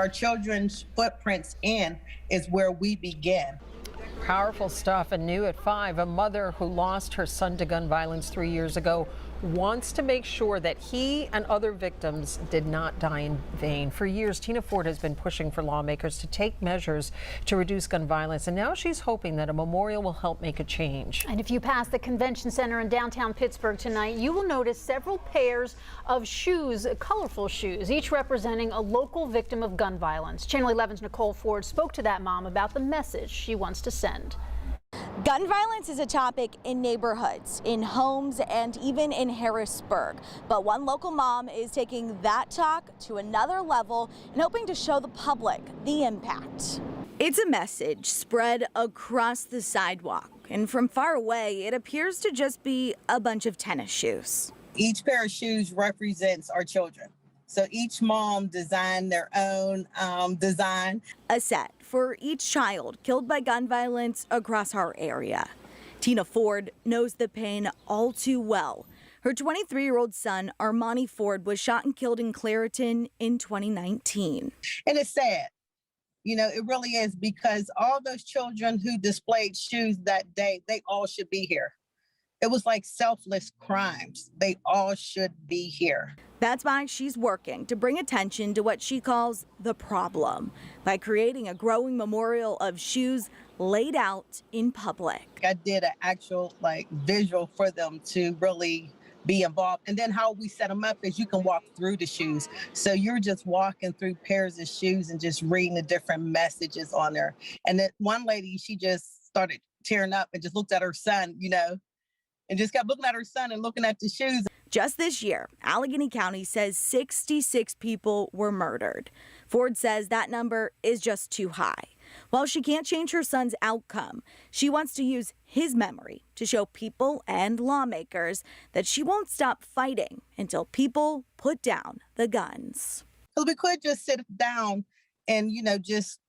our children's footprints in is where we begin. Powerful stuff. And new at 5, a mother who lost her son to gun violence 3 years ago wants to make sure that he and other victims did not die in vain. For years, Tina Ford has been pushing for lawmakers to take measures to reduce gun violence, and now she's hoping that a memorial will help make a change. And if you pass the convention center in downtown Pittsburgh tonight, you will notice several pairs of shoes, colorful shoes, each representing a local victim of gun violence. Channel 11's Nicole Ford spoke to that mom about the message she wants to send. Gun violence is a topic in neighborhoods, in homes, and even in Harrisburg. But one local mom is taking that talk to another level and hoping to show the public the impact. It's a message spread across the sidewalk, and from far away, it appears to just be a bunch of tennis shoes. Each pair of shoes represents our children. So each mom designed their own design. A set for each child killed by gun violence across our area. Tina Ford knows the pain all too well. Her 23-year-old son, Armani Ford, was shot and killed in Clairton in 2019. And it's sad. You know, it really is, because all those children who displayed shoes that day, they all should be here. It was like selfless crimes. They all should be here. That's why she's working to bring attention to what she calls the problem by creating a growing memorial of shoes laid out in public. I did an actual visual for them to really be involved. And then how we set them up is you can walk through the shoes. So you're just walking through pairs of shoes and just reading the different messages on there. And then one lady, she just started tearing up and just looked at her son, and just kept looking at her son and looking at the shoes. Just this year, Allegheny County says 66 people were murdered. Ford says that number is just too high. While she can't change her son's outcome, she wants to use his memory to show people and lawmakers that she won't stop fighting until people put down the guns. Because we could just sit down and, just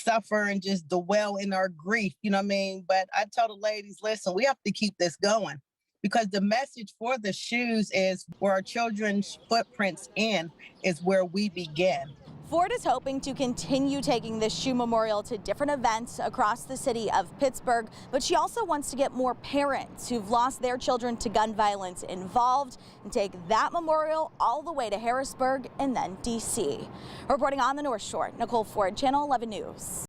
suffer and just dwell in our grief, But I tell the ladies, listen, we have to keep this going, because the message for the shoes is where our children's footprints in is where we begin. Ford is hoping to continue taking this shoe memorial to different events across the city of Pittsburgh, but she also wants to get more parents who've lost their children to gun violence involved and take that memorial all the way to Harrisburg and then D.C. Reporting on the North Shore, Nicole Ford, Channel 11 News.